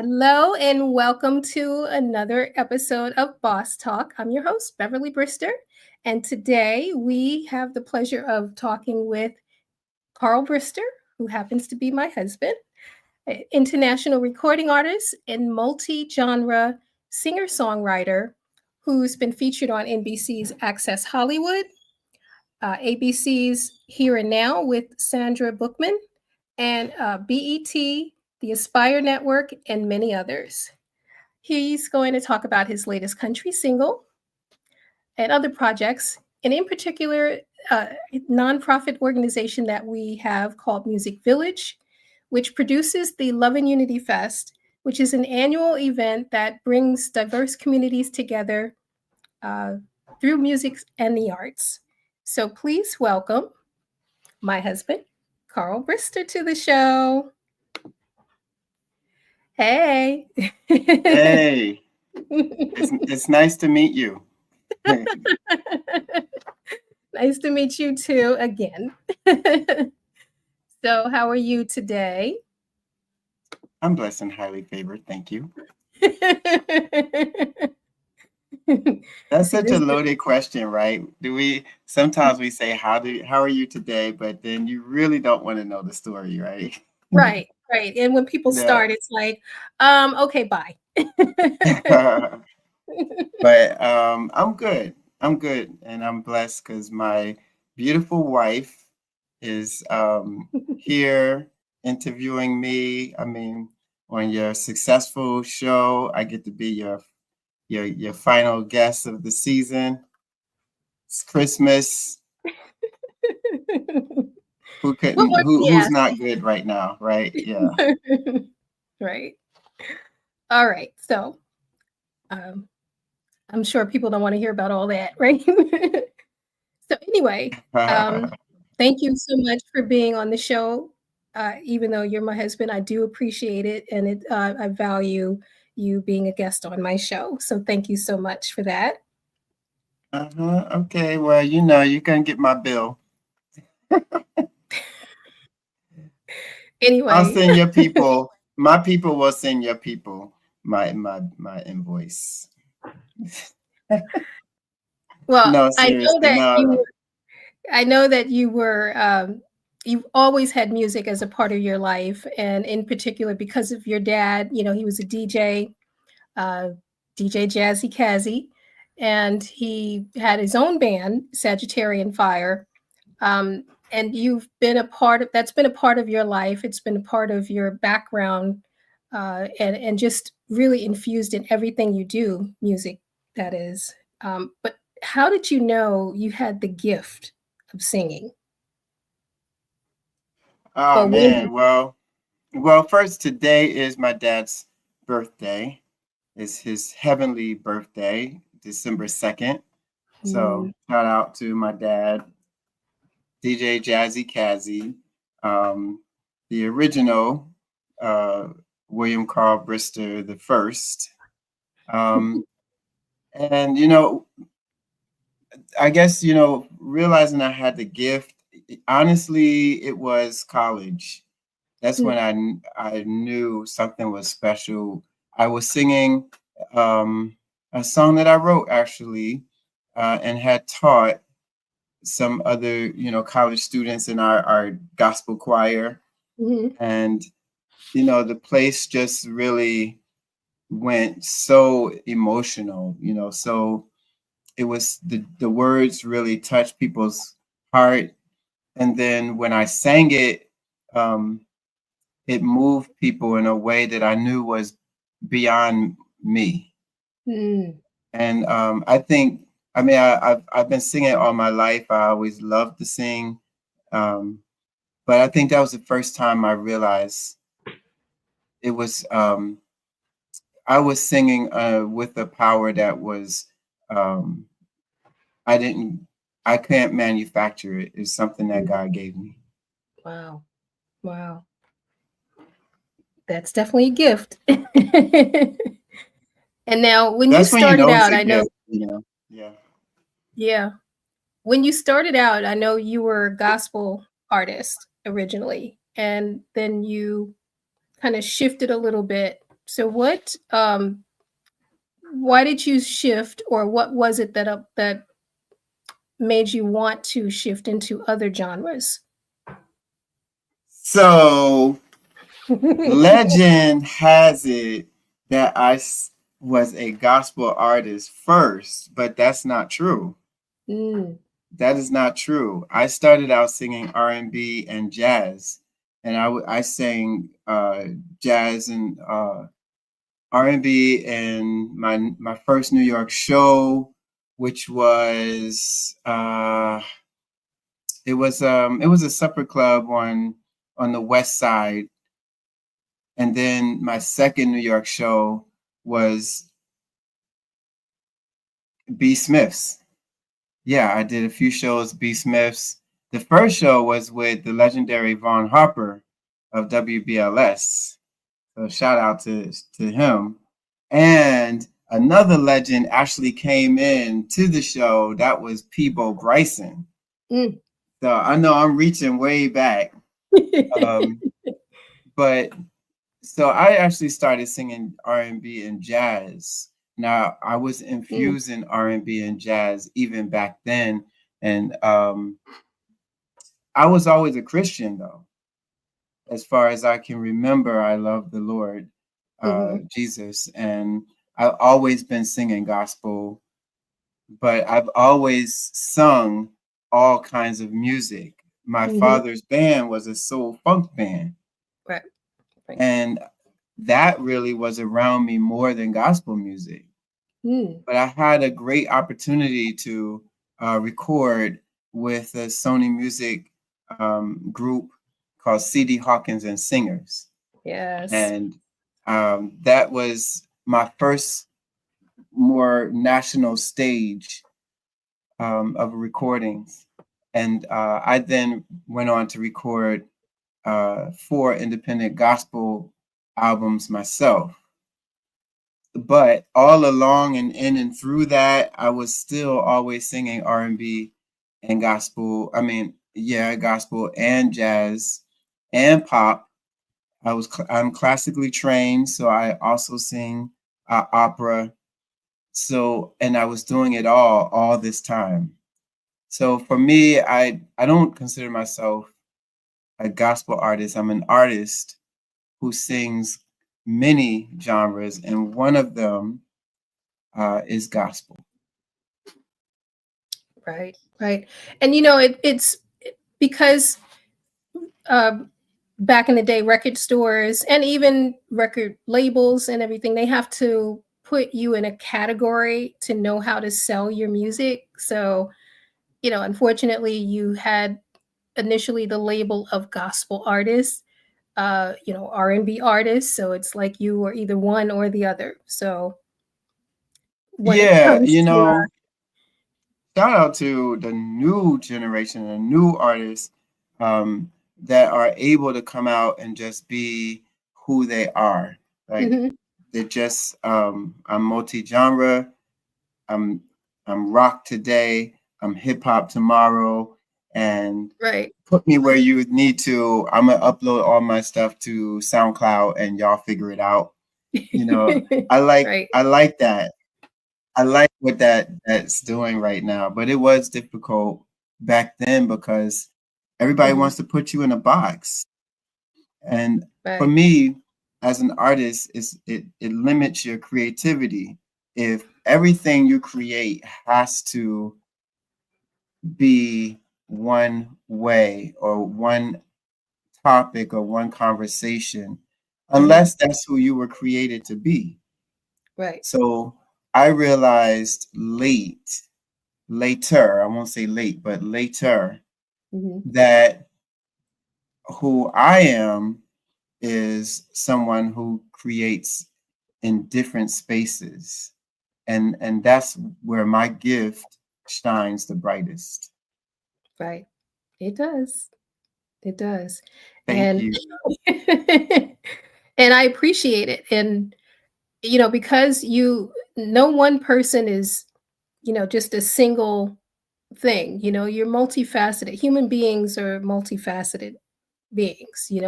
Hello and welcome to another episode of Boss Talk. I'm your host, Beverly Brister, and today we have the pleasure of talking with Carl Brister, who happens to be my husband, an international recording artist and multi-genre singer-songwriter who's been featured on NBC's Access Hollywood, ABC's Here and Now with Sandra Bookman, and BET, the Aspire Network, and many others. He's going to talk about his latest country single and other projects, and in particular, a nonprofit organization that we have called Music Village, which produces the Love+Unity Fest, which is an annual event that brings diverse communities together through music and the arts. So please welcome my husband, Carl Brister, to the show. Hey. Hey, it's nice to meet you. Nice to meet you too again. So, how are you today? I'm blessed and highly favored. Thank you. That's See such a this? loaded question, right? Sometimes we say how are you today, but then you really don't want to know the story, right? Right, right. And when people Yeah. start, it's like, okay, bye. But I'm good. I'm good, and I'm blessed because my beautiful wife is here interviewing me. I mean, on your successful show, I get to be your final guest of the season. It's Christmas. Who What couldn't? more can you Who's ask? not good right now? Right? Yeah. Right. All right. So, um, I'm sure people don't want to hear about all that, right? So anyway, thank you so much for being on the show. Even though you're my husband, I do appreciate it, and I value you being a guest on my show. So thank you so much for that. Okay. Well, you can get my bill. I'll Anyway, send your people. My people will send your people my invoice. well, No, I know seriously, that you no. were, I know that you were, you've always had music as a part of your life, and in particular because of your dad. You know, he was a DJ, uh, DJ Jazzy Kazzy, and he had his own band, Sagittarian Fire. Um, and you've been a part of that's been a part of your life. It's been a part of your background, and just really infused in everything you do, music that is. But how did you know you had the gift of singing? Oh Or when did man. Well, first today is my dad's birthday. It's his heavenly birthday, December 2nd. So you? shout out to my dad, DJ Jazzy Kazzy, the original uh, William Carl Brister the first. Um, and I guess realizing I had the gift. Honestly, it was college. That's when I knew something was special. I was singing a song that I wrote actually, and had taught some other college students in our gospel choir, Mhm. and the place just really went so emotional. So it was the words really touched people's heart, and then when I sang it, um, it moved people in a way that I knew was beyond me. Mm. And I mean, I've been singing all my life. I always loved to sing. Um, but I think that was the first time I realized it was, I was singing with a power that was, um, I didn't, I can't manufacture it. It's something that God gave me. Wow. Wow. That's definitely a gift. And now, when you That's when you started know it's out, a I know, gift. Yeah. yeah, when you started out, I know you were a gospel artist originally, and then you kind of shifted a little bit So why did you shift, or what was it that made you want to shift into other genres? So legend has it that was a gospel artist first, but that's not true. Mm, That is not true. I started out singing R&B and jazz, and I sang jazz and R&B in my first New York show, which was it was a supper club on the West Side, and then my second New York show was B. Smith's. Yeah, I did a few shows, B. Smith's. The first show was with the legendary Vaughn Harper of WBLS. So shout out to him. And another legend actually came in to the show. That was Peebo Bryson. mm. So I know I'm reaching way back. Um, but so I actually started singing R&B and jazz. Now I was Mm, infusing R&B and jazz even back then, and I was always a Christian though. As far as I can remember, I love the Lord, mhm, Jesus, and I've always been singing gospel, but I've always sung all kinds of music. My mhm. father's band was a soul funk band, Right, right. and that really was around me more than gospel music. Mm, But I had a great opportunity to record with a Sony Music group called CD Hawkins and Singers. yes. And that was my first more national stage of recordings. And I then went on to record 4 independent gospel albums myself. But all along and in and through that, I was still always singing R&B and gospel. I mean, yeah, gospel and jazz and pop. I'm classically trained, so I also sing opera. So, and I was doing it all this time. So for me, I don't consider myself a gospel artist. I'm an artist who sings many genres, and one of them is gospel. Right, right. And it's because um, back in the day, record stores and even record labels and everything, they have to put you in a category to know how to sell your music. So, unfortunately, you had initially the label of gospel artist, R&B artist. So it's like you were either one or the other. So when it Yeah, comes you to know, shout out to the new generation, the new artists um, that are able to come out and just be who they are. Like Mhm, they're just I'm multi-genre. I'm I'm rock today. I'm hip hop tomorrow, and right. put me where you need to. I'm gonna upload all my stuff to SoundCloud, and y'all figure it out. You know, Right. I like that. I like what that's doing right now, but it was difficult back then because everybody Mhm, wants to put you in a box. And for right. me, as an artist, it limits your creativity. If everything you create has to be one way or one topic or one conversation, Mhm, unless that's who you were created to be. right. So I realized later, I won't say late, but later, Mhm, that who I am is someone who creates in different spaces. And that's where my gift shines the brightest. right. It does. It does. Thank And you. and I appreciate it. And because no one person is, just a single thing. You're multifaceted. Human beings are multifaceted beings. You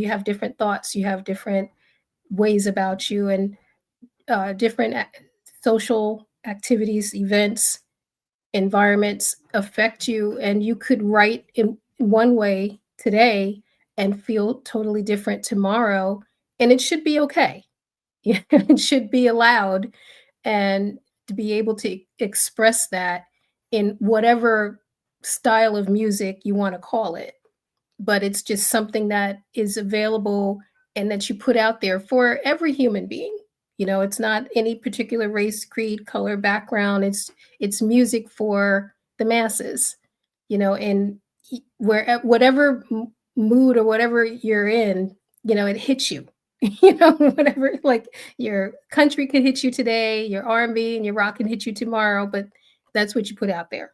have different thoughts, you have different ways about you, and different social activities, events, environments affect you, and you could write in one way today and feel totally different tomorrow, and it should be okay. Yeah, it should be allowed, and to be able to express that in whatever style of music you want to call it, but it's just something that is available and that you put out there for every human being. It's not any particular race, creed, color, background. It's music for the masses. And where whatever mood or whatever you're in, it hits you. Whatever, like your country could hit you today, your R&B and your rock can hit you tomorrow, but that's what you put out there.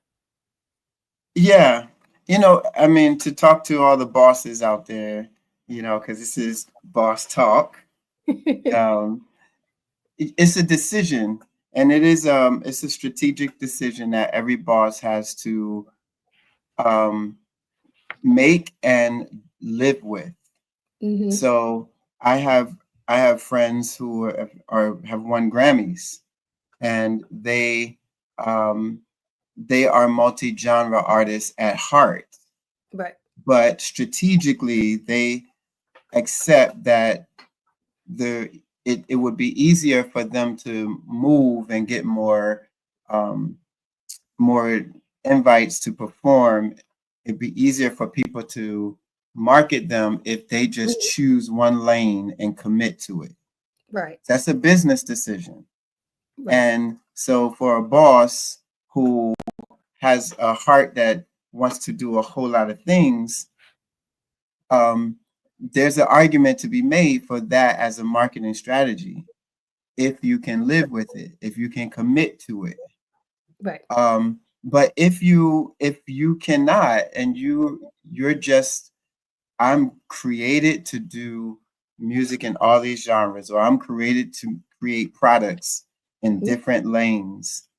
Yeah. I mean, to talk to all the bosses out there, because this is boss talk. Um, it's a decision, and it's a strategic decision that every boss has to make and live with. Mm-hmm. So I have friends who have won Grammys, and they are multi-genre artists at heart, Right. but strategically they accept that it would be easier for them to move and get um, more invites to perform. It'd be easier for people to market them if they just Mhm. choose one lane and commit to it. Right. That's a business decision. Right. And so for a boss who has a heart that wants to do a whole lot of things, um, there's an argument to be made for that as a marketing strategy. If you can live with it, if you can commit to it. Right. But if you cannot, and you're just, I'm created to do music in all these genres, or I'm created to create products in Mhm. different lanes.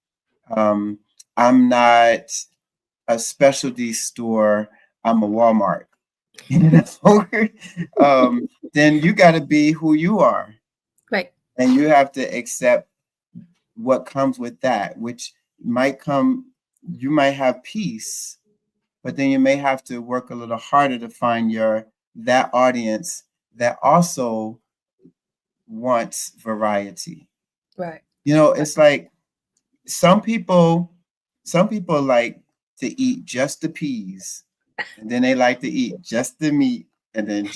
Um, I'm not a specialty store. I'm a Walmart. You know, then you got to be who you are, Right. and you have to accept what comes with that, which might come. You might have peace, but then you may have to work a little harder to find that audience that also wants variety. Right. Right. It's like some people some people like to eat just the peas, and then they like to eat just the meat, and then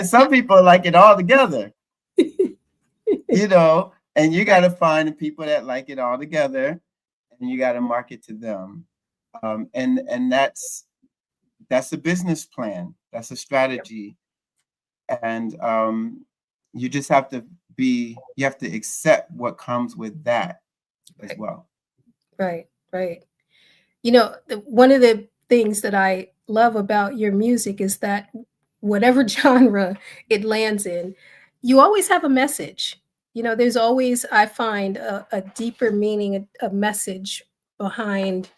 some people like it all together, and you got Right. to find the people that like it all together, and you got to market to them. And that's a business plan. That's a Yep. strategy. And you just have to you have to accept what comes with that as Right. well. Right. Right. One of the things that I love about your music is that whatever genre it lands in, you always have a message. There's always, I find, a deeper meaning, a message behind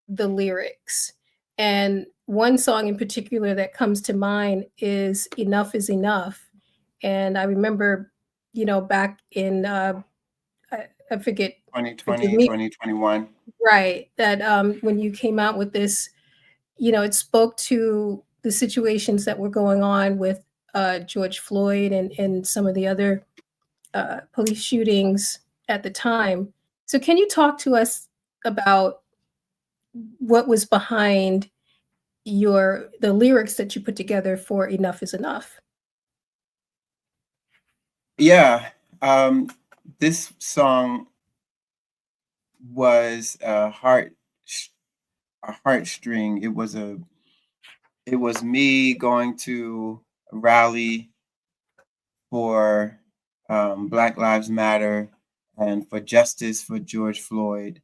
the lyrics. And one song in particular that comes to mind is Enough is Enough. And I remember, back in, I, I forgive 2020, me, 2021. right, that when you came out with this, it spoke to the situations that were going on with George Floyd and some of the other police shootings at the time. So, can you talk to us about what was behind the lyrics that you put together for Enough is Enough? Yeah. This song was a heartstring. It was me going to a rally for Black Lives Matter and for justice for George Floyd.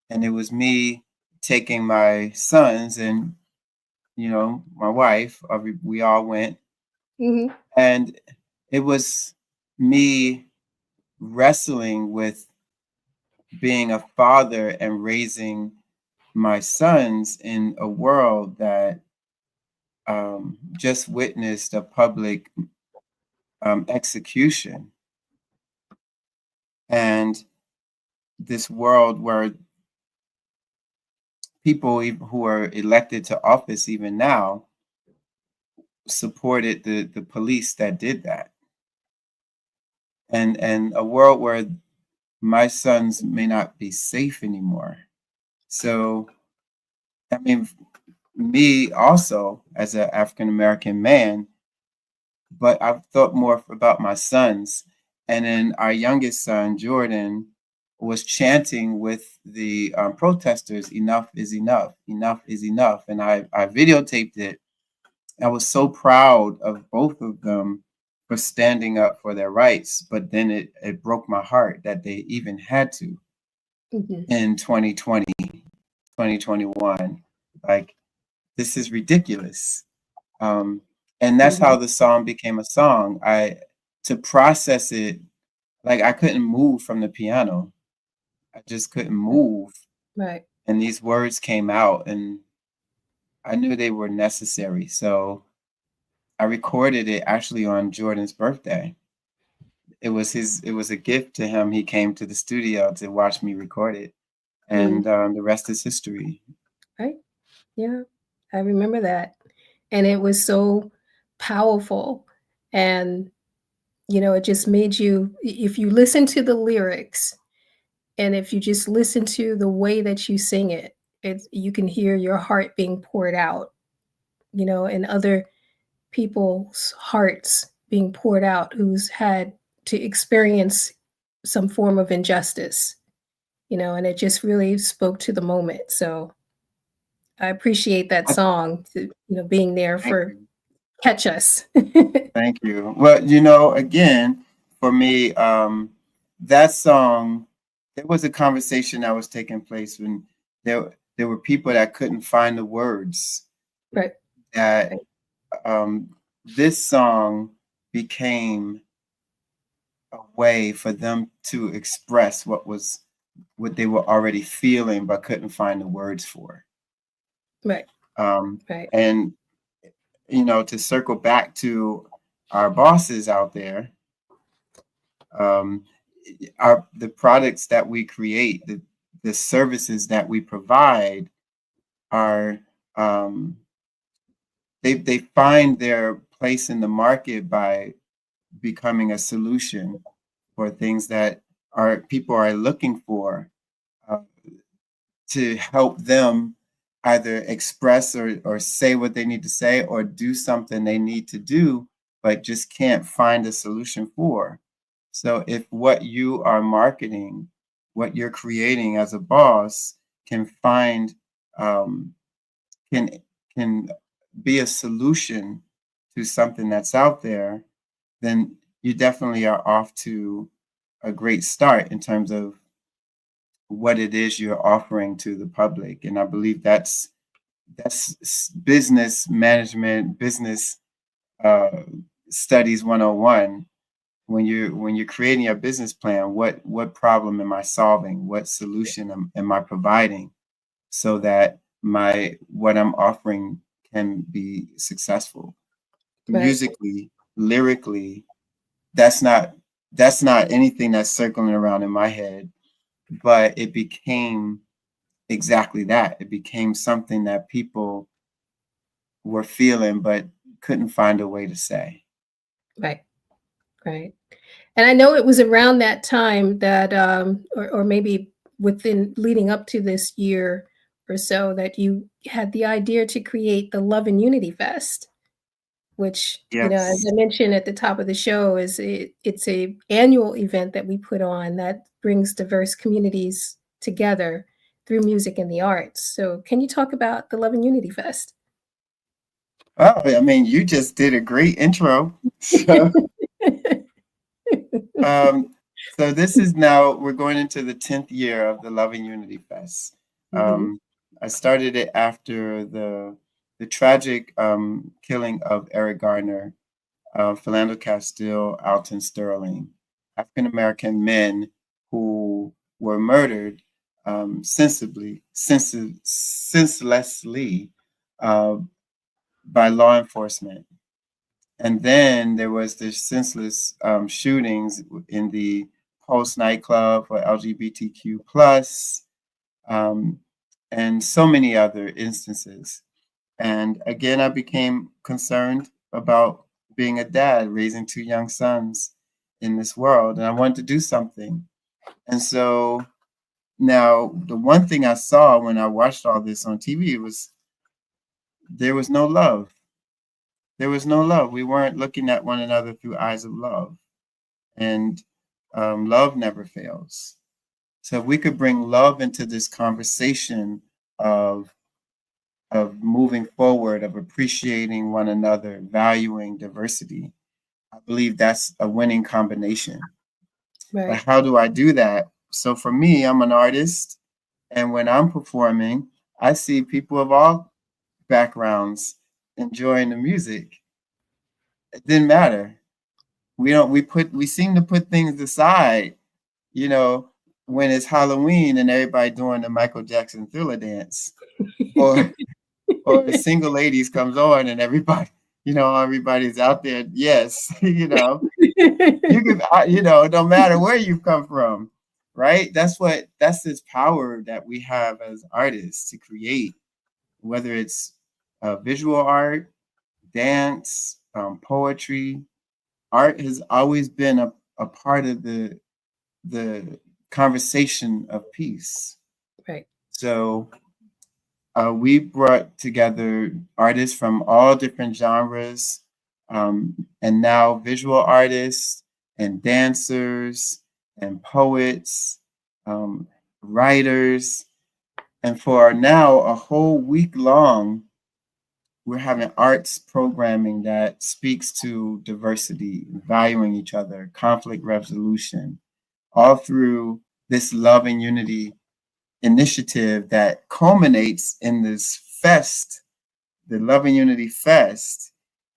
And it was me taking my sons and, my wife. We all went. Hmm. And it was me wrestling with being a father and raising my sons in a world that just witnessed a public execution, and this world where people who are elected to office even now supported the police that did that, and a world where my sons may not be safe anymore. So, I mean, me also as an African American man, but I've thought more about my sons. And then our youngest son, Jordan, was chanting with the protesters, "Enough is enough, enough is enough." And I videotaped it. I was so proud of both of them for standing up for their rights, but then it broke my heart that they even had to Mhm. in 2020, 2021. Like, this is ridiculous. And that's how Mhm. the song became a song. To process it, like I couldn't move from the piano. I just couldn't move. Right. And these words came out and I knew they were necessary. So I recorded it actually on Jordan's birthday. It was a gift to him. He came to the studio to watch me record it. Mm. And the rest is history. Right. Yeah. I remember that. And it was so powerful. And, it just made you, if you listen to the lyrics and if you just listen to the way that you sing it, you can hear your heart being poured out, and other people's hearts being poured out who's had to experience some form of injustice, and it just really spoke to the moment. So I appreciate that I, song, being there thank for you. catch us. Thank you. Well, again, for me, that song, there was a conversation that was taking place when there were people that couldn't find the words Right, that right, this song became a way for them to express what they were already feeling but couldn't find the words for. right, Um, right, and to circle back to our bosses out there, um, the products that we create, the services that we provide are they find their place in the market by becoming a solution for things that our people are looking for, uh, to help them either express or say what they need to say or do something they need to do, but just can't find a solution for. So if what you are marketing, what you're creating as a boss can find, um, can can be a solution to something that's out there, then you definitely are off to a great start in terms of what it is you're offering to the public. And I believe that's business management, business uh, studies 101. When you're creating a business plan, what problem am I solving? What solution am I providing so that my what I'm offering can be successful? right, Musically, lyrically, that's not that's not anything that's circling around in my head, but it became exactly that. It became something that people were feeling but couldn't find a way to say. right, right. And I know it was around that time that, or maybe within leading up to this year or so, that you had the idea to create the Love and Unity Fest, which, as Yes. I mentioned at the top of the show, it's a annual event that we put on that brings diverse communities together through music and the arts. So, can you talk about the Love and Unity Fest? Oh, I mean, you just did a great intro. So, um, so this is now we're going into the 10th year of the Love and Unity Fest. Mhm. I started it after the tragic killing of Eric Garner, Philando Castile, Alton Sterling, African American men who were murdered senselessly uh, by law enforcement. And then there was the senseless shootings in the Pulse nightclub for LGBTQ plus, um, and so many other instances. And again, I became concerned about being a dad, raising two young sons in this world, and I wanted to do something. And so now, the one thing I saw when I watched all this on TV was there was no love. There was no love. We weren't looking at one another through eyes of love, and love never fails. So if we could bring love into this conversation of moving forward, of appreciating one another, valuing diversity, I believe that's a winning combination. But Right. how do I do that? So for me, I'm an artist, and when I'm performing, I see people of all backgrounds enjoying the music. It didn't matter. We seem to put things aside, you know, when it's Halloween and everybody doing the Michael Jackson Thriller dance, or or single ladies comes on and everybody, everybody's out there. Yes, you can, no matter where you come from, right? That's this power that we have as artists to create, whether it's visual art, dance, poetry. Art has always been a part of the conversation of peace. Right. So we brought together artists from all different genres, and now visual artists and dancers and poets, um, writers. And for now, a whole week long, we're having arts programming that speaks to diversity, valuing each other, conflict resolution, all through this Love and Unity initiative that culminates in this fest, the Love and Unity Fest.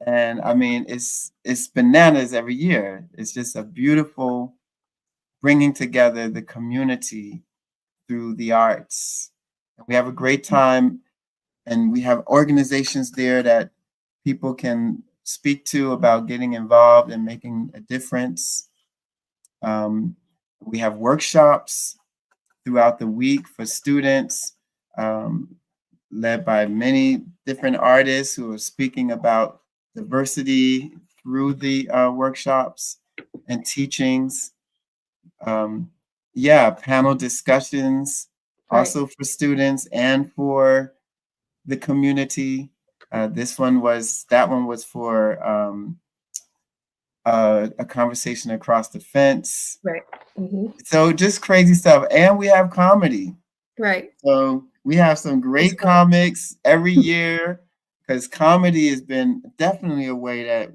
And I mean, it's bananas every year. It's just a beautiful bringing together the community through the arts. We have a great time, and we have organizations there that people can speak to about getting involved and making a difference. Um, we have workshops throughout the week for students, um, led by many different artists who are speaking about diversity through the workshops and teachings. Um, yeah, panel discussions Right. also for students and for the community. That one was for a conversation across the fence. Right. Hmm. So just crazy stuff. And we have comedy. Right. So we have some It's great fun. comics every year, because comedy has been definitely a way that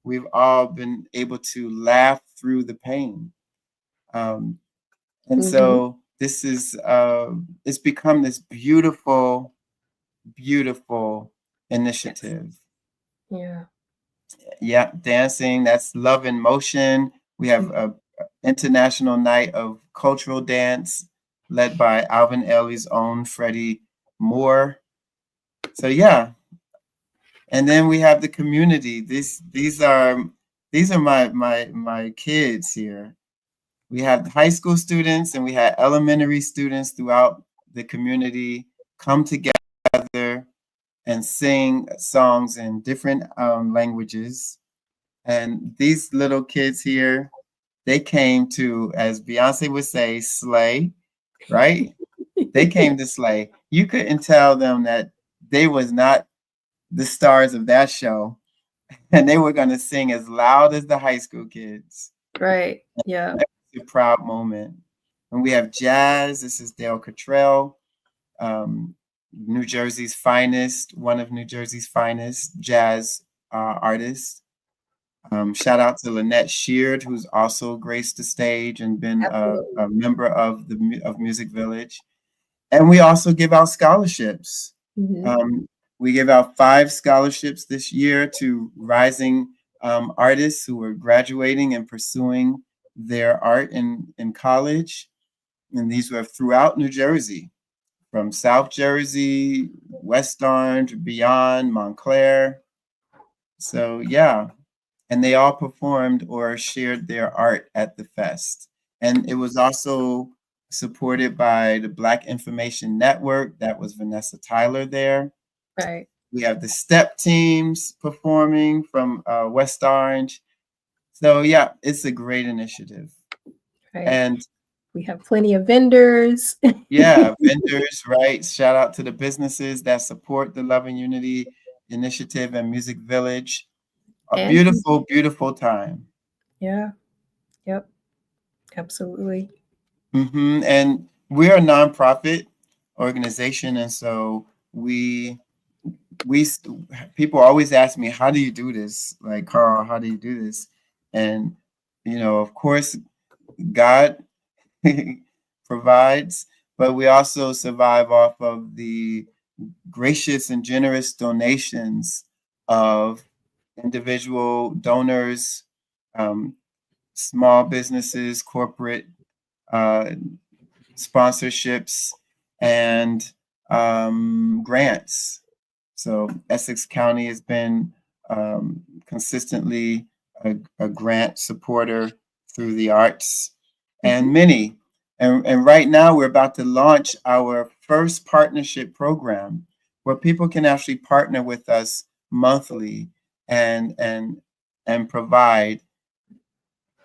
we've all been able to laugh through the pain. Um, and Hmm. so this is it's become this beautiful, beautiful Yes. initiative. Yeah. Yeah, dancing, that's Love in Motion. We have Mhm. a international night of cultural dance led by Alvin Ailey's own Freddie Moore. So yeah, and then we have the community. These are my kids here. We have high school students and we had elementary students throughout the community come together and sing songs in different languages. And these little kids here, they came to, as Beyonce would say, slay, right? They came to slay. You couldn't tell them that they was not the stars of that show, and they were going to sing as loud as the high school kids. Right. Yeah. It's a proud moment. And we have jazz. This is Dale Cottrell, um, New Jersey's finest, one of New Jersey's finest jazz artists. Shout out to Lynette Sheard, who's also graced the stage and been Absolutely. a member of of Music Village. And we also give out scholarships. Hmm. Um, we give out 5 scholarships this year to rising artists who are graduating and pursuing their art in college. And these were throughout New Jersey, from South Jersey, West Orange, beyond Montclair. So yeah, and they all performed or shared their art at the fest. And it was also supported by the Black Information Network. That was Vanessa Tyler there. Right. We have the step teams performing from West Orange. So yeah, it's a great initiative. Right. And we have plenty of vendors. yeah, vendors, right? Shout out to the businesses that support the Love and Unity Initiative and Music Village. A And beautiful, beautiful time. yeah. Yep. Absolutely. And we're a nonprofit organization, and so we people always ask me, how do you do this? Like, Carl, how do you do this? And of course, God provides, but we also survive off of the gracious and generous donations of individual donors, small businesses, corporate sponsorships, and grants. So Essex County has been consistently a grant supporter through the arts, and many. And right now we're about to launch our first partnership program where people can actually partner with us monthly and provide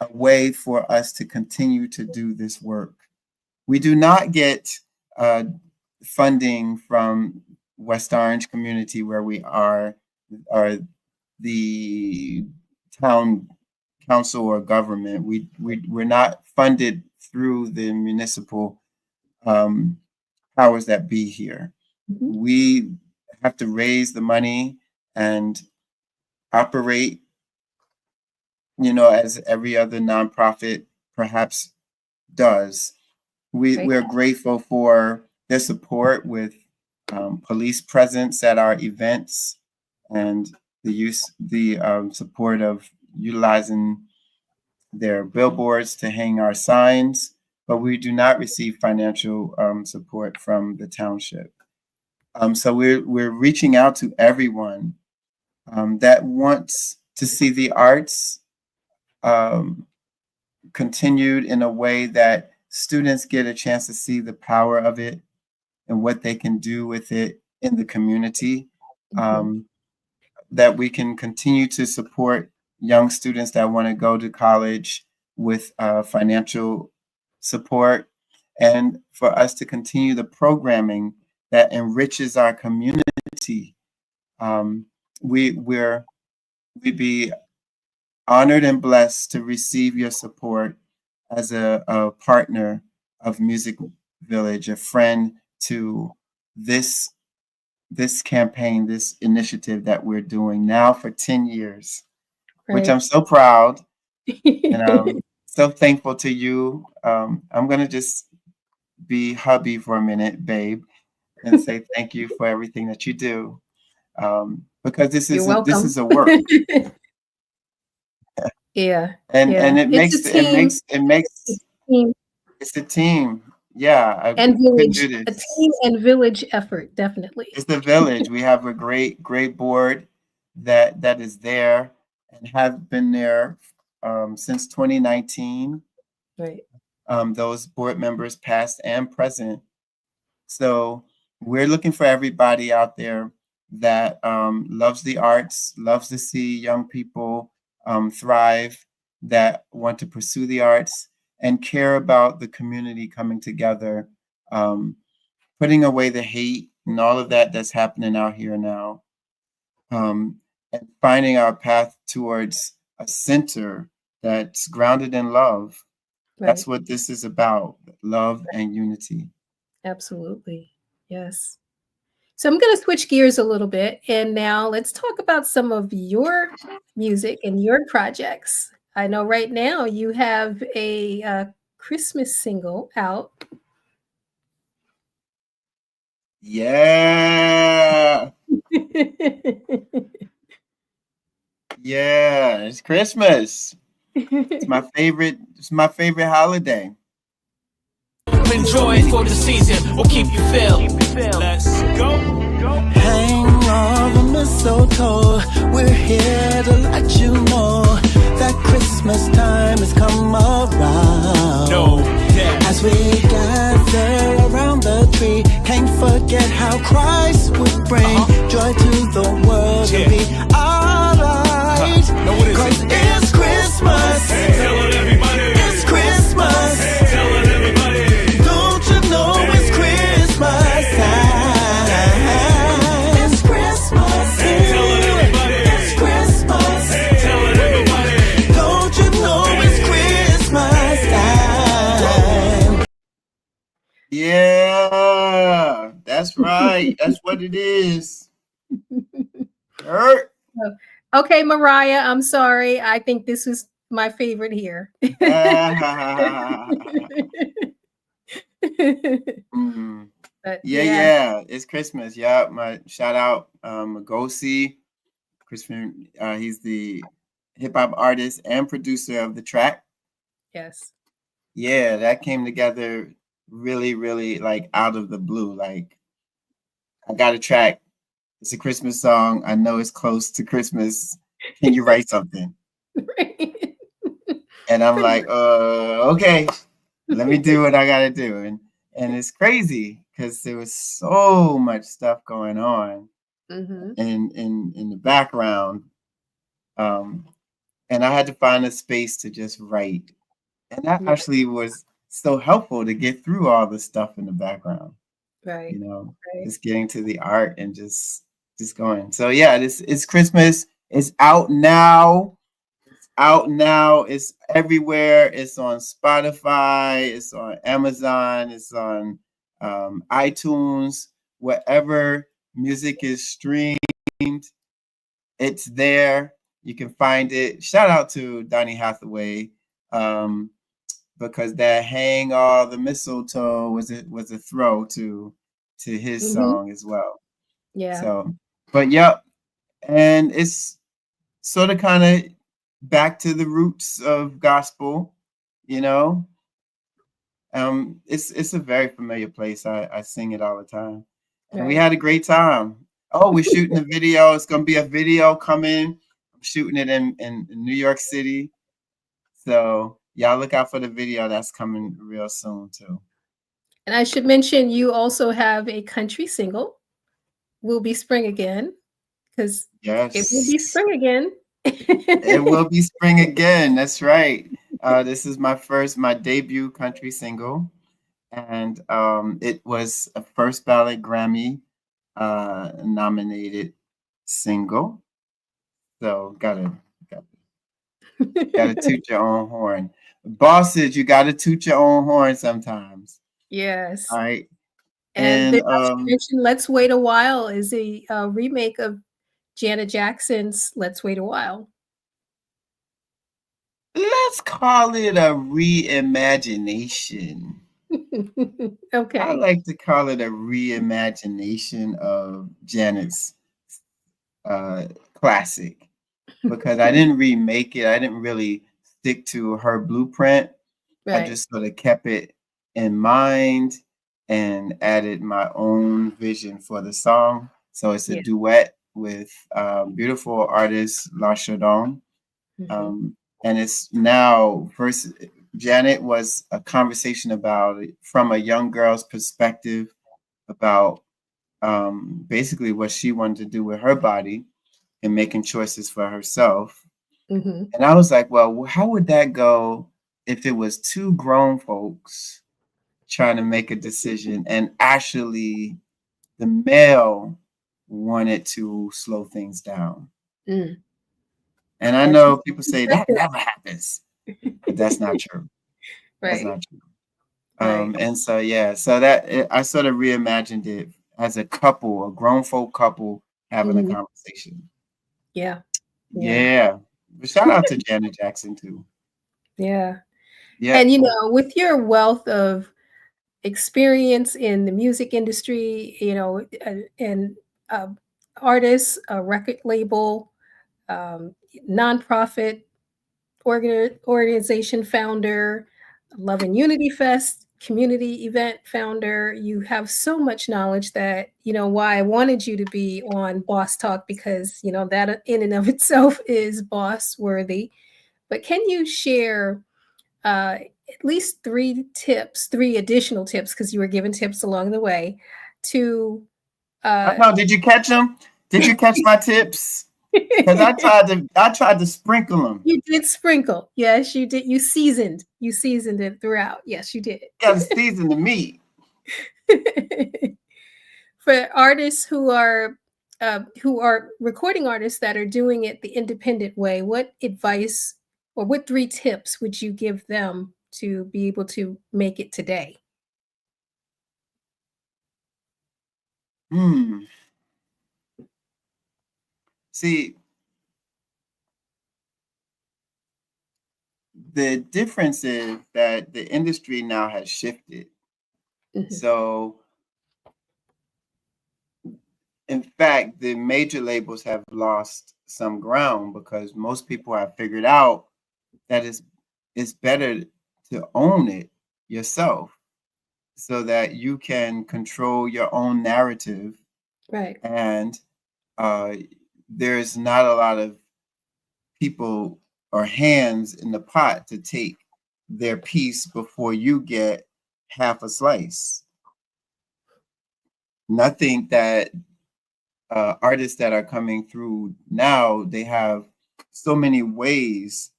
a way for us to continue to do this work. We do not get funding from West Orange community, where we are the town council or government. We're not funded through the municipal powers that be here. We have to raise the money and operate, as every other nonprofit perhaps does. We're grateful for their support with police presence at our events and the support of utilizing their billboards to hang our signs, but we do not receive financial support from the township. So we're reaching out to everyone that wants to see the arts continued in a way that students get a chance to see the power of it and what they can do with it in the community. That we can continue to support young students that want to go to college with financial support, and for us to continue the programming that enriches our community. We'd be honored and blessed to receive your support as a partner of Music Village, a friend to this campaign, this initiative that we're doing now for 10 years, which I'm so proud and I'm so thankful to you. I'm going to just be hubby for a minute, babe, and say thank you for everything that you do, because this is a work. Yeah. And it's a team. Yeah. And village, a team and village effort, definitely. It's the village. We have a great board that is there and have been there since 2019. Right. Those board members, past and present. So we're looking for everybody out there that loves the arts, loves to see young people thrive, that want to pursue the arts and care about the community coming together, putting away the hate and all of that that's happening out here now, and finding our path towards a center that's grounded in love. Right. That's what this is about, love and unity. Absolutely. Yes. So I'm going to switch gears a little bit, and now let's talk about some of your music and your projects. I know right now you have a Christmas single out. Yeah. Yeah, it's Christmas. It's my favorite holiday. Enjoy it for the season, we'll keep you filled. Let's go. Hang on. all the mistletoe. We're here to let you know that Christmas time has come around. No, yeah. As we gather around the tree, can't forget how Christ would bring joy to the world. Yeah. To be alright. No, what is Cause it? it's Christmas. Tell it, everybody. It's Christmas. Tell it, everybody. Don't you know it's Christmas time? It's Christmas. Tell it, everybody. It's Christmas. Tell it, everybody. Don't you know it's Christmas time? Yeah, that's right. That's what it is. Hurt. Okay, Mariah, I'm sorry. I think this was my favorite here. Mm. But Yeah. It's Christmas. Yeah, my shout out Magosi. Christmas. He's the hip hop artist and producer of the track. yes. Yeah, that came together really, really like out of the blue. Like, I got a track. It's a Christmas song. I know it's close to Christmas. Can you write something? And I'm like, okay, let me do what I gotta do. And it's crazy because there was so much stuff going on Mhm. in the background. And I had to find a space to just write. And that Yeah. actually was so helpful to get through all the stuff in the background. Right. You know, Right. just getting to the art and just going. So yeah, it's Christmas. It's out now. Out now. It's everywhere. It's on Spotify. It's on Amazon. It's on iTunes. Wherever music is streamed, it's there. You can find it. Shout out to Donny Hathaway, because that "Hang All the Mistletoe" was a throw to his Mhm. song as well. Yeah. So, but yep, and it's sort of kind of back to the roots of gospel, you know. It's a very familiar place. I sing it all the time, and we Right. had a great time. Oh, we're shooting a video. It's gonna be a video coming. I'm shooting it in New York City, so y'all look out for the video that's coming real soon too. And I should mention you also have a country single. Will be spring again, because it will be Yes, spring again. it will be spring again. That's right. This is my debut country single, and it was a first ballot Grammy nominated single. So gotta toot your own horn. Bosses, you gotta toot your own horn sometimes. Yes. All right. And And then I should mention Let's Wait a While is a remake of Janet Jackson's Let's Wait a While. let's call it a reimagination. I Okay. like to call it a reimagination of Janet's uh, classic, because I didn't remake it. I didn't really stick to her blueprint. I Right. just sort of kept it in mind and added my own vision for the song. So it's a Yeah. duet with beautiful artist La Chardon. Mhm. Um, and it's now first. Janet was a conversation about it from a young girl's perspective about basically what she wanted to do with her body and making choices for herself. Mhm. And I was like, well, how would that go if it was two grown folks trying to make a decision and actually the male wanted to slow things down? Mm. And I That's know just people say that perspective. never happens, but that's not true. That's Right. not true. Right. And so yeah, so I sort of reimagined it as a couple, a grown folk couple having a Mhm. conversation. Yeah. Yeah. Yeah. But shout out to Janet Jackson too. Yeah. Yep. And with your wealth of experience in the music industry, and uh, artists, a record label, nonprofit organization founder, Love and Unity Fest. community event founder. You have so much knowledge that, why I wanted you to be on Boss Talk, because, that in and of itself is boss worthy. But can you share at least three additional tips, because you were given tips along the way to. I know. Did you catch them? Did you catch my tips? Because I tried to sprinkle them. You did sprinkle. Yes, you did. You seasoned it throughout. Yes, you did. Got to season the meat. For artists who are recording artists that are doing it the independent way, what advice or what three tips would you give them to be able to make it today? See, the difference is that the industry now has shifted. Mhm. So, in fact, the major labels have lost some ground because most people have figured out that it's better to own it yourself so that you can control your own narrative. Right. And there's not a lot of people or hands in the pot to take their piece before you get half a slice. And I think that artists that are coming through now, they have so many ways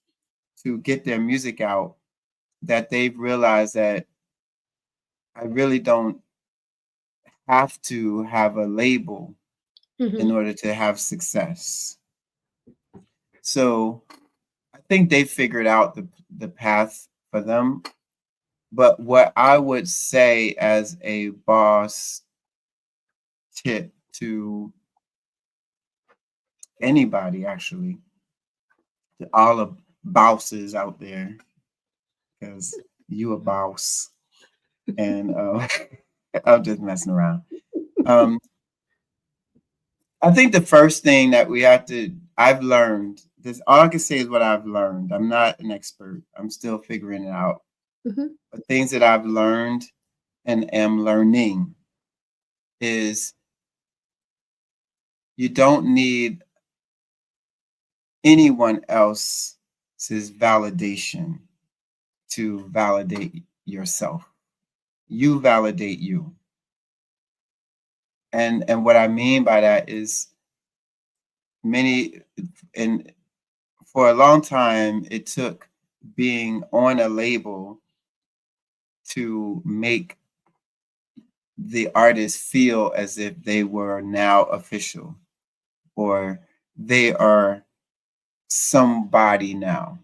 to get their music out that they've realized that I really don't have to have a label in order to have success. So I think they figured out the path for them. But what I would say as a boss tip to anybody, actually, to all the bosses out there, because you a boss, and I'm just messing around. I think the first thing that I've learned, this all I can say is what I've learned. I'm not an expert. I'm still figuring it out. But things that I've learned and am learning is you don't need anyone else's validation to validate yourself. You validate you. And what I mean by that is for a long time, it took being on a label to make the artist feel as if they were now official or they are somebody now.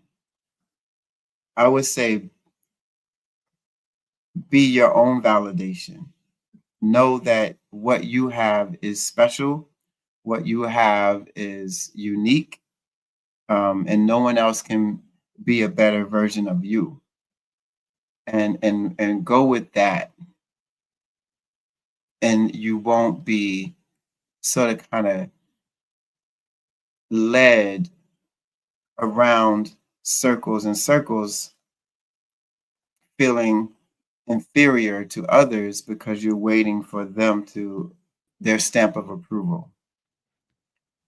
I would say be your own validation. Know that what you have is special, what you have is unique, and no one else can be a better version of you. And go with that. And you won't be sort of kind of led around circles and circles feeling inferior to others because you're waiting for them to their stamp of approval.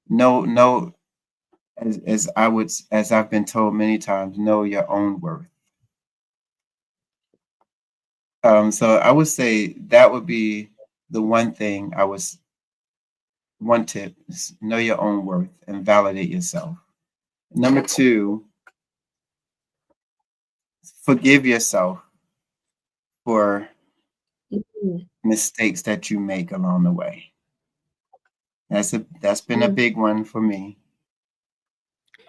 No, as I've been told many times, know your own worth. So I would say that would be the one tip is know your own worth and validate yourself. Number two, forgive yourself for mistakes that you make along the way. That's been a big one for me.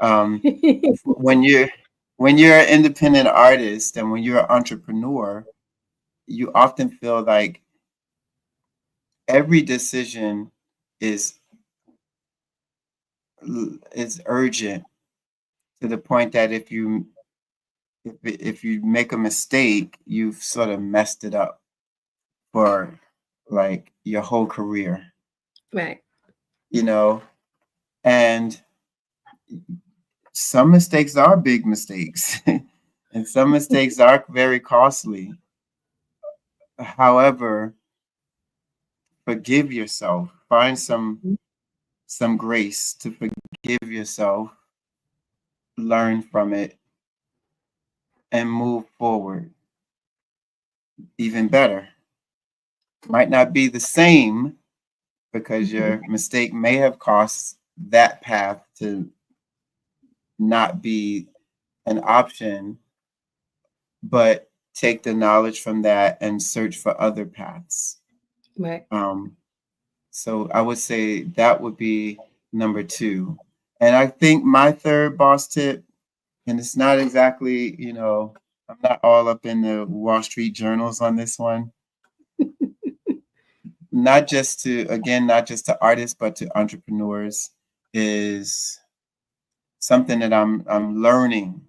When you're an independent artist and when you're an entrepreneur, you often feel like every decision is urgent to the point that if you make a mistake, you've sort of messed it up for like your whole career. Right. And some mistakes are big mistakes and some mistakes are very costly. However, forgive yourself. Find some grace to forgive yourself, learn from it, and move forward even better. Might not be the same because your mistake may have caused that path to not be an option, but take the knowledge from that and search for other paths. Right. So I would say that would be number 2. And I think my third boss tip, and it's not exactly, I'm not all up in the Wall Street journals on this one. Not just to artists, but to entrepreneurs, is something that I'm learning,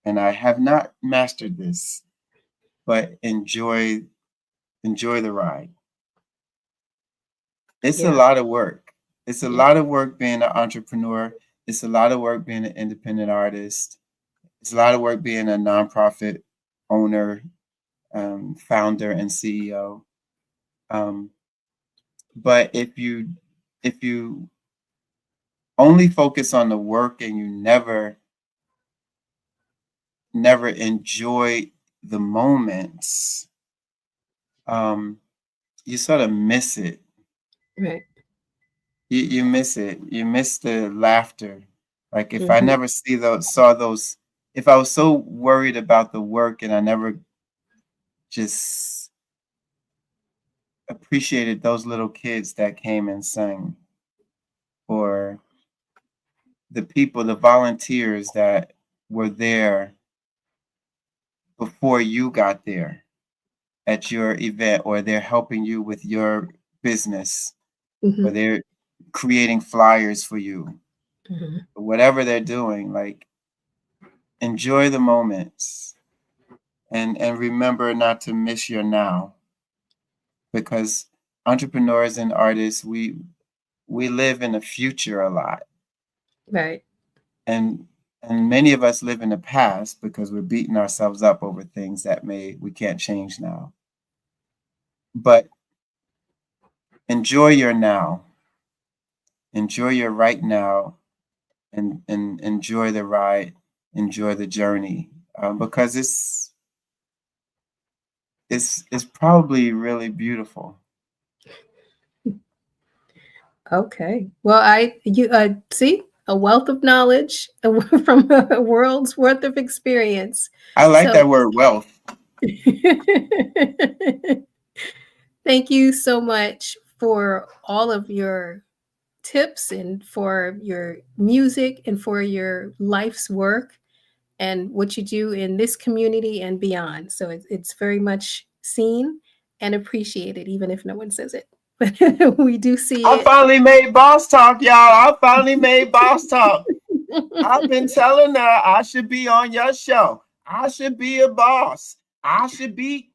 and I have not mastered this, but enjoy the ride. It's a lot of work. It's a lot of work being an entrepreneur. It's a lot of work being an independent artist. It's a lot of work being a nonprofit owner, founder, and CEO. But if you only focus on the work and you never enjoy the moments, you sort of miss it. Right. You miss it. You miss the laughter. Like if I never saw those, if I was so worried about the work and I never just appreciated those little kids that came and sang, or the people, the volunteers that were there before you got there at your event, or they're helping you with your business, or they're creating flyers for you, whatever they're doing, like enjoy the moments and remember not to miss your now, because entrepreneurs and artists, we live in the future a lot. Right. And many of us live in the past because we're beating ourselves up over things that we can't change now. But enjoy your now. Enjoy your right now, and enjoy the ride, enjoy the journey, because it's probably really beautiful. Okay. Well, you see a wealth of knowledge from a world's worth of experience. I like that word, wealth. Thank you so much for all of your tips and for your music and for your life's work and what you do in this community and beyond. So it's very much seen and appreciated, even if no one says it. But we do see I it. finally made boss talk, y'all. I finally made boss talk. I've been telling her I should be on your show. I should be a boss. I should be.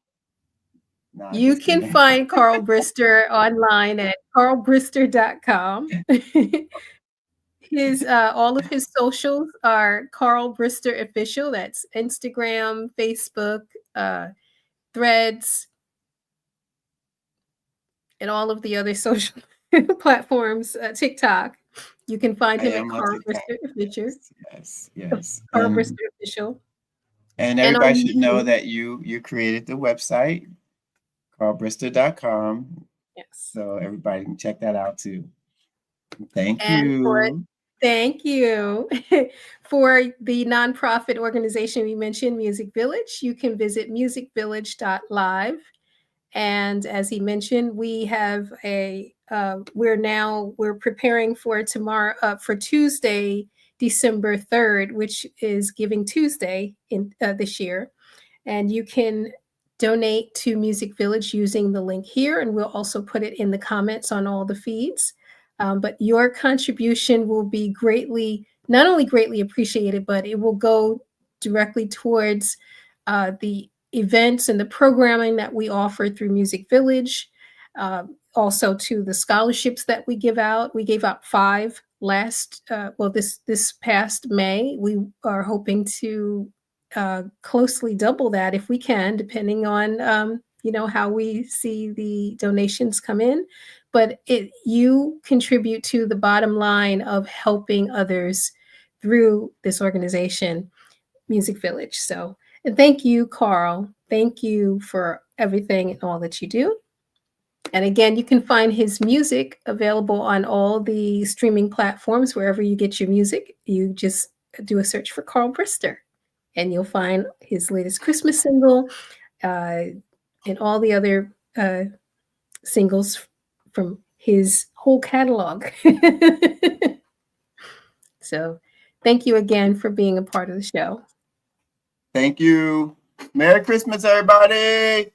Nah, You can find Carl Brister online at carlbrister.com. All of his socials are Carl Brister Official. That's Instagram, Facebook, Threads, and all of the other social platforms, TikTok. You can find him at Carl Brister Official. Yes. Carl Brister Official. And everybody should know that you created the website, carlbrister.com. Yes. So everybody can check that out too. Thank you. Thank you. For the nonprofit organization we mentioned, Music Village, you can visit musicvillage.live. And as he mentioned, we have we're preparing for for Tuesday, December 3rd, which is Giving Tuesday in this year. And you can donate to Music Village using the link here, and we'll also put it in the comments on all the feeds. But your contribution will be not only greatly appreciated, but it will go directly towards the events and the programming that we offer through Music Village, also to the scholarships that we give out. We gave out 5 this past May. We are hoping to closely double that if we can, depending on you know, how we see the donations come in, but you contribute to the bottom line of helping others through this organization, Music Village. So, and thank you, Carl. Thank you for everything and all that you do. And again, you can find his music available on all the streaming platforms, wherever you get your music. You just do a search for Carl Brister, and you'll find his latest Christmas single and all the other singles from his whole catalog. So thank you again for being a part of the show. Thank you. Merry Christmas, everybody.